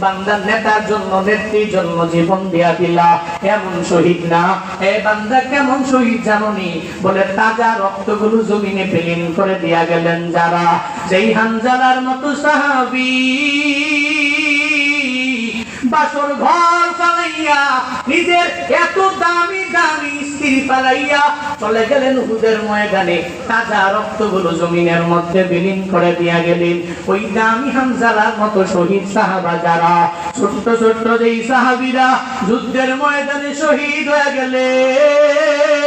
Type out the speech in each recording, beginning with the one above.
বান্দার নেতার জন্য, নেত্রীর জন্য জীবন দিয়া দিলা, এমন শহীদ না। এ বান্দা কেমন শহীদ জানোনি? বলে তাজা রক্তগুলো জমিনে বিলীন করে দিয়া গেলেন যারা, যেই হানজালার মতো সাহাবী বাসর ঘর চালাইয়া নিজের এত দামি দামি স্ত্রী পালাইয়া চলে গেলেন উহুদের ময়দানে, তাজা রক্তগুলো জমিনের মধ্যে বিলীন করে দিয়া গেলেন। ওই দামি হানজালার মতো শহীদ সাহাবা যারা, ছোট্ট ছোট্ট যেই সাহাবীরা যুদ্ধের ময়দানে শহীদ হয়ে গেলেন,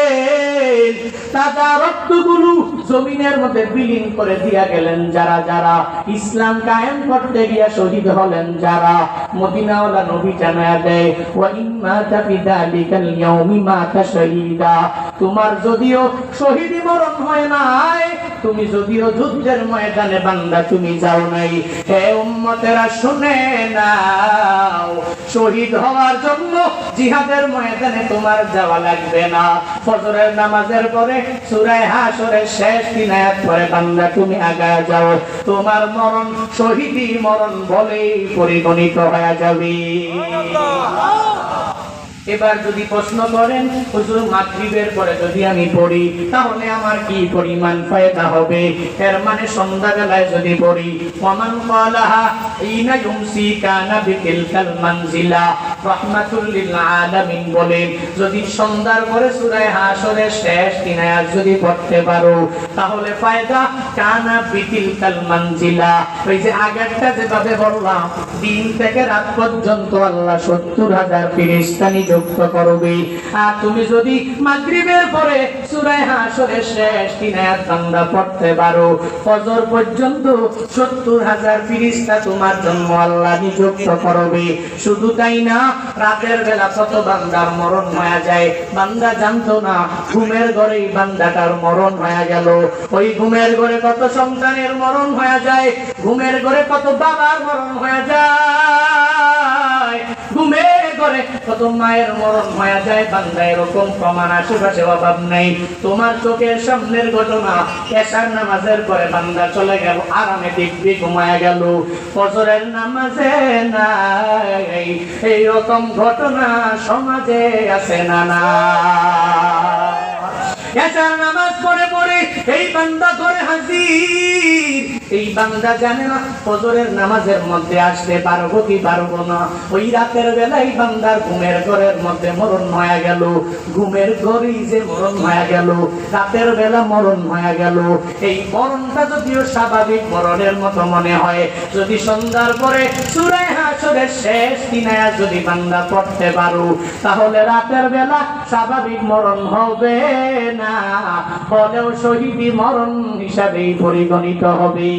তাজা রক্তগুলো জমিনের মধ্যে বিলীন করে দিয়া গেলেন যারা যারা, ইসলাম কায়েম করতে গিয়া শহীদ হলেন যারা, মদিনাওয়ালা নবী জানায়া দেয় ওয়া ইম্মা তাফিদালিকাল ইয়াউমি মাতা শাহীদা, তোমার যদিও শহীদি মরণ হয় নাই, তুমি যদিও যুদ্ধের ময়দানে বান্দা তুমি যাও নাই, হে উম্মতেরা শুনে নাও, শহীদ হওয়ার জন্য জিহাদের ময়দানে তোমার যাওয়া লাগবে না। ফজরের নামাজের পরে সূরা হাশরের শেষ 3 আয়াত পরে বান্দা তুমি আগায়া যাও, তোমার মরণ শহীদি মরণ বলেই পরিগণিত হয়ে যাবে। এবার যদি প্রশ্ন করেন হুজুর মাগরিবের পরে যদি আমি পড়ি তাহলে আমার কি পরিমাণ ফায়দা হবে? এর মানে সন্ধ্যাবেলায় যদি পড়ি, ওয়ামান ক্বালাহা ইনা ইউমসি কানা বিতিলকাল মানজিলা, রাহমাতুল লিল আলামিন বলেন, যদি সন্ধ্যার পরে সূরা হাশরের শেষ 3 আয়াত যদি পড়তে পারো তাহলে ফায়দা কানা বিতিলকাল মানজিলা। ওই যে আগেরটা যেভাবে বললাম, দিন থেকে রাত পর্যন্ত আল্লাহ 70,000 ফেরেশতা যুক্ত করবে। আর তুমি যদি মাগরিবের পরে সূরা হাশরের শেষ 3 আয়াত বান্দা পড়তে পারো, ফজর পর্যন্ত 70,000 ফেরেশতা তোমার জন্য আল্লাহ নিযুক্ত করবে। শুধু তাই না, রাতের বেলা কত বান্দার মরণ হয়ে যায়, বান্দা জানতো না, ঘুমের ঘরেই বান্দাটার মরণ হয়ে গেল। ওই ঘুমের ঘরে কত সন্তানের মরণ হয়ে যায়, ঘুমের ঘরে কত বাবার মরণ হয়ে যায়, ঘুমের ঘরে কত মায়ের মরণ হয়ে যায়। বান্দা এরকম প্রমাণ আশেপাশে অভাব নেই, তোমার চোখের সামনের ঘটনা। এশার নামাজের পরে বান্দা চলে গেল, আরামে দিব্যি ঘুমায় গেল, ফজরের নামাজে নাই। এইরকম ঘটনা সমাজে আছে না না? এশার নামাজ পড়ে পড়ে এই বান্দা ঘরে হাজির, এই বান্দা জানে না ফজরের নামাজের মধ্যে আসতে পারবো কি পারবো না। ওই রাতের বেলায় বান্দার ঘুমের ঘরের মধ্যে মরণ হয়ে গেল, ঘুমের ঘরেই যে মরণ হয়ে গেল, রাতের বেলা মরণ হয়ে গেল। এই মরণটা যদিও স্বাভাবিক মরণের মতো মনে হয়, যদি সন্ধ্যার পরে সূরা হাশরের শেষ 3 আয়াত যদি বান্দা পড়তে পারো তাহলে রাতের বেলা স্বাভাবিক মরণ হবে না, হলেও শহীদি মরণ হিসাবেই পরিগণিত হবে।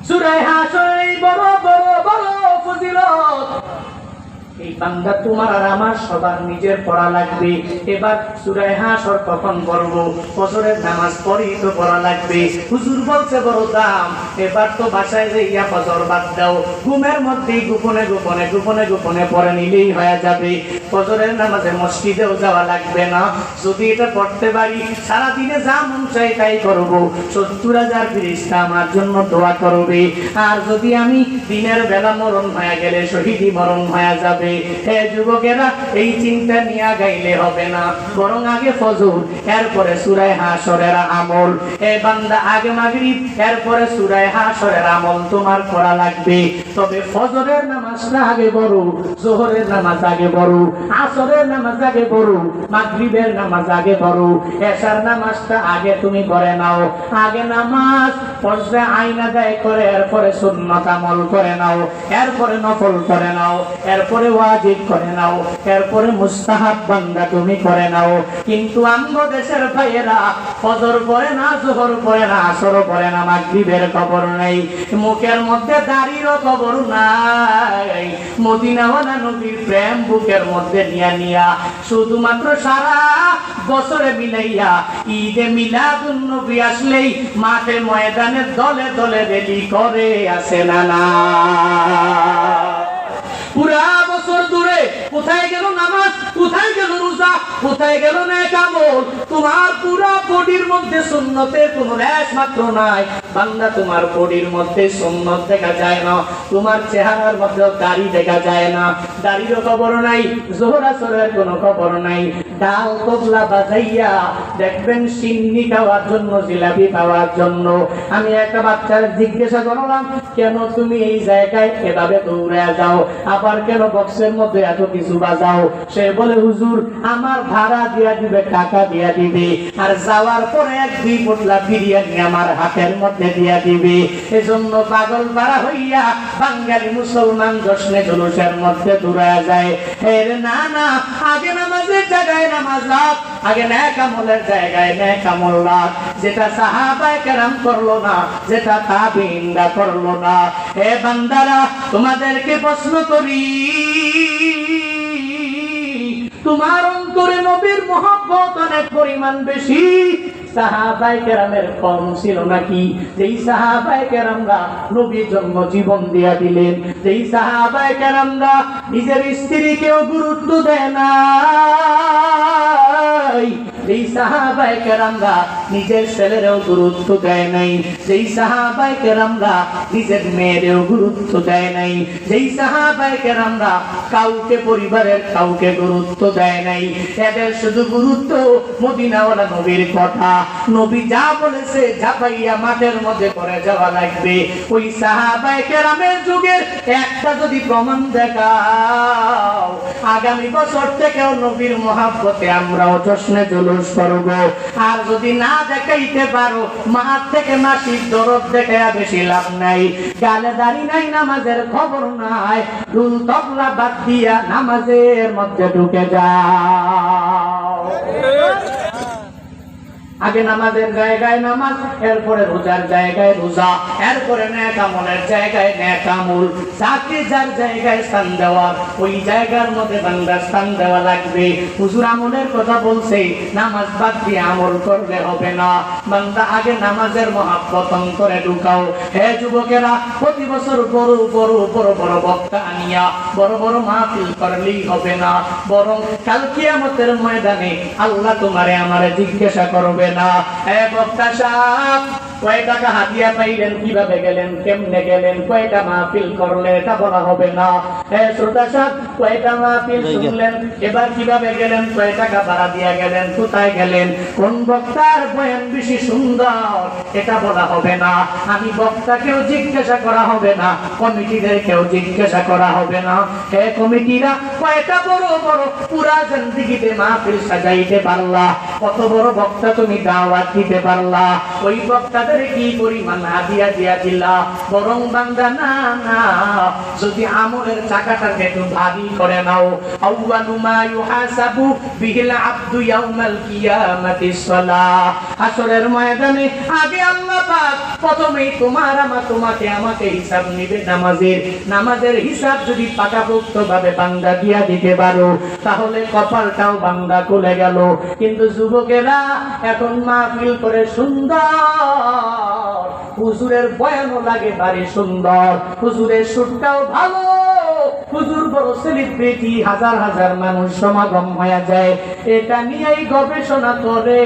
সূরা হাশরের বড় বড় বড় ফজিলত, এই বান্দা তোমার আর আমার সবার নিজের পড়া লাগবে। এবার সূরা হাশর কখন পড়ব? ফজরের নামাজ পড়ি তো পড়া লাগবে। হুজুর বলছে বড় দাম, এবার তো বাসায় যাইয়া ফজর বাদ দাও, ঘুমের মধ্যেই গোপনে গোপনে গোপনে গোপনে পড়ে নিলেই হয়ে যাবে, ফজরের নামাজে মসজিদেও যাওয়া লাগবে না। যদি এটা পড়তে পারি, সারাদিনে যা মন চাই তাই করব, 70,000 ফেরেশতা আমার জন্য দোয়া করবে। আর যদি আমি দিনের বেলা মরণ হয়ে গেলে শহীদি মরণ হয়ে যাবে। হে যুবকেরা, এই চিন্তা নিয়ে গাইলে হবে না, বরং আগে ফজর, এরপরে সূরা হাশরের আমল। এ বান্দা আগে মাগরিব, এরপরে সূরা হাশরের আমল তোমার করা লাগবে। তবে ফজরের নামাজটা আগে বড়, যোহরের নামাজ আগে বড়, আসরের নামাজ আগে বড়, মাগরিবের নামাজ আগে বড়, এশার নামাজটা আগে তুমি করে নাও। আগে নামাজ ফজরে আইন আদায় করে এরপরে সুন্নাত আমল করে নাও, এরপরে নফল করে নাও, এরপরে ওয়াজিব করে নাও, এরপরে মুস্তাহাব বান্দা তুমি করে নাও। কিন্তু আমগো দেশের ভাইয়েরা ফজর পড়ে না, যোহর পড়ে না, আসর পড়ে না, মাগরিবের খবর নাই, মুখের মধ্যে দাড়িরও খবর নাই। মদিনাওয়ালা নবীর প্রেম বুকের মধ্যে নিয়া নিয়া শুধুমাত্র সারা বছরে মিলাইয়া ঈদে মিলাদুন নবী আসলেই মাঠে ময়দানে দলে দলে রেলি করে আসে না না? পুরা বছর দূরে কোথায় গেল নামাজ, কোথায় গেল রোজা, কোথায় গেল নেক আমল? তোমার পুরা বডির মধ্যে সুন্নতের কোনো রেশ মাত্র নাই। বান্দা তোমার বডির মধ্যে সুন্নত দেখা যায় না, তোমার চেহারার মধ্যে দাড়ি দেখা যায় না, দাড়িরও খবর নাই, জোহর আসরের কোনো খবর নাই। ডাল তবলা বাজাইয়া দেখবেন সিন্নি খাওয়ার জন্য, জিলাপি খাওয়ার জন্য। আমি একটা বাচ্চার জিজ্ঞাসা করলাম, কেন তুমি এই জায়গায় এভাবে দৌড়ে যাও, আবার কেন বক্সের মধ্যে এত কিছু বাজাও? সে বলে, হুজুর আমার ভাড়া দিয়া দিবে, টাকা দিয়া দিবে, আর যাওয়ার পরে 1-2 পোটলা বিরিয়ানি আমার হাতের মধ্যে দিয়া দিবে। এজন্য পাগল পাড়া হইয়া বাঙালি মুসলমান জশ্নে জুলুসের মধ্যে দৌড়ে যায়। এর না না, আগে নামাজের জায়গায় নামাজ রাখ, আগে নেক আমলের জায়গায় নেক আমল রাখ। যেটা সাহাবায়ে কেরাম করলো না, যেটা তাবিঈনরা করলো না। হে বান্দারা, তোমাদেরকে প্রশ্ন করি, তোমার অন্তরে নবীর মহব্বত অনেক পরিমাণ বেশি, সাহাবায়ে কেরামের কম ছিল নাকি? যেই সাহাবায়ে কেরামরা নবীর জন্য জীবন দিয়া দিলেন, যেই সাহাবায়ে কেরামরা নিজের স্ত্রীকেও গুরুত্ব দেয় না, যেই সাহাবায়ে কেরামরা নিজের ছেলেরও গুরুত্ব দেয় নাই, যেই সাহাবায়ে কেরামরা নিজের মেয়েরও গুরুত্ব দেয় নাই, যেই সাহাবায়ে কেরামরা কাউকে পরিবারের কাউকে গুরুত্ব দেয় নাই, এদের শুধু গুরুত্ব মদিনাওয়ালা নবীর কথা। নবী যা বলেছে ঝাঁপাইয়া মাঠের মধ্যে পড়ে যাওয়া লাগবে। ওই সাহাবায়ে কেরামের যুগের একটা যদি প্রমাণ দেখাও, আগামী বছর থেকেও নবীর মহব্বতে আমরাও জশ্নে জুলুস করব। আর যদি না দেখাইতে পারো, মাঠ থেকে মাসির দরদ দেখাইয়া বেশি লাভ নাই। গালে দাড়ি নাই, নামাজের খবর নাই, ঢুল তবলা বাদ দিয়া নামাজের মধ্যে ঢুকে যাও। আগে নামাজের জায়গায় নামাজ, এরপরে রোজার জায়গায় রোজা, এরপরে নেক আমলের জায়গায় নেক আমল। যাকে যার জায়গায় স্থান দেওয়া, ওই জায়গার মধ্যে বান্দা স্থান দেওয়া লাগবে। হুজুর আমলের কথা বলছে, নামাজ বাদ দিয়ে আমল করলে হবে না। বান্দা আগে নামাজের মহব্বত অন্তরে ঢুকাও। হে যুবকেরা, প্রতি বছর বড় বড় বড় বড় বক্তা আনিয়া বড় বড় মাহফিল করলেই হবে না, বরং কাল কিয়ামতের ময়দানে আল্লাহ তোমারে আমারে জিজ্ঞাসা করবে না, হে বক্তা সাহেব কয় টাকা হাদিয়া পাইলেন, কিভাবে গেলেন, কেমনে গেলেন, কয়টা মাহফিল করলেন, এটা বলা হবে না। হে শ্রোতা সাহেব কয়টা মাহফিল শুনলেন, এবার কিভাবে গেলেন, কয় টাকা ভাড়া দিয়া গেলেন, কোথায় গেলেন, কোন বক্তার বয়ান বেশি সুন্দর, এটা বলা হবে না। আমি বক্তাকেও জিজ্ঞাসা করা হবে না, কমিটিদেরকেও জিজ্ঞাসা করা হবে না। হে কমিটিরা, কয়টা বড় বড় পুরা জিন্দেগিতে মাহফিল সাজাইতে পারলা, কত বড় বক্তা তুমি দাওয়াত দিতে পারলা, ওই বক্তাদের কি পরিমাণ হাদিয়া দিয়া দিলা? বরং বান্দা না না, যদি আমলের চাকাটাকে একটু ভারী করে নাও, আউয়ালু মা ইউহাসাবু বিহিল আবদু ইয়াউমাল কিয়ামাতিস সালাহ, হাসরের ময়দানে আগে আল্লাহ পাক প্রথমেই তোমাকে আমাকে হিসাব নিবে নামাজের। নামাজের হিসাব যদি পাকাপোক্ত ভাবে বান্দা দিয়া দিতে পারো, তাহলে কপালটাও বান্দা খুলে গেল। কিন্তু যুবকেরা এখন মাহফিল করে সুন্দর, হুজুরের বয়ানও লাগে ভারী সুন্দর, হুজুরের সুরটাও ভালো, হুজুর বড় সেলিব্রিটি, হাজার হাজার মানুষ সমাগম হয়ে যায়, এটা নিয়েই গবেষণা করে।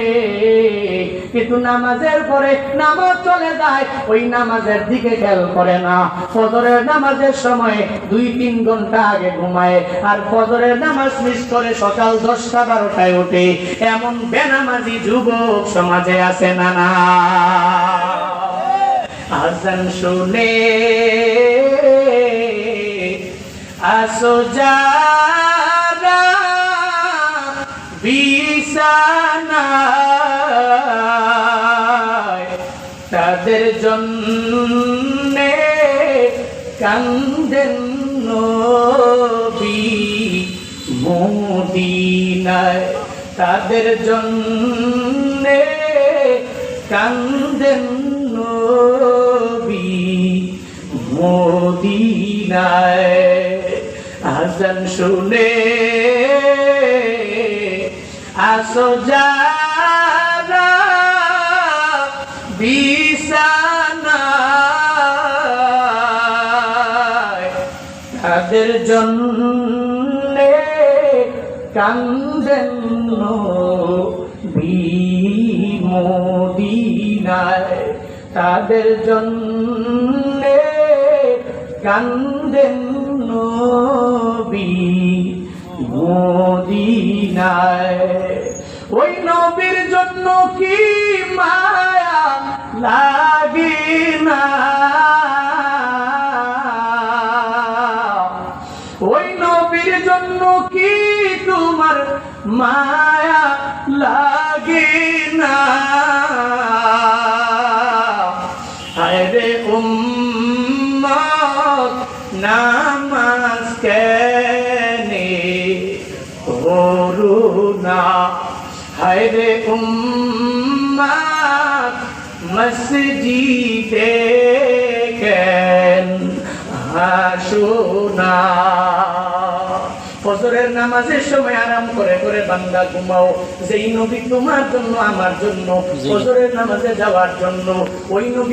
কিন্তু নামাজের পরে নামাজ চলে যায়, ওই নামাজের দিকে খেয়াল করে না। ফজরের নামাজের সময় 2-3 ঘন্টা আগে ঘুমায়, আর ফজরের নামাজ মিস করে সকাল 10টা-12টায় ওঠে। এমন বেনামাজি যুবক সমাজে আছে না না? আজান শুনে আসো যারা বিছানায়, তাদের জন্যে কান্দেন নবী মদিনায়, তাদের জন্যে কান্দেন নবী মদিনায়। আজান শুনে আসো যারা বিছানায়, তাদের জন্যে কান্দেন নবী মদিনায়, তাদের জন্যে কান্দেন নবী মদিনায়। ওই নবীর জন্য কি মায়া লাগে না, ওই নবীর জন্য কি তোমার মায়া লাগে না। হায়রে উম্মত নামাজ কেনে করুনা, হায়রে উম্মত মসজিদে কেন আসুনা। ফজরের নামাজের সময় আরাম করে করে বান্দা ঘুমাও, যেই নবী তোমার জন্য আমার জন্য ফজরের নামাজে যাওয়ার জন্য, ওই নবী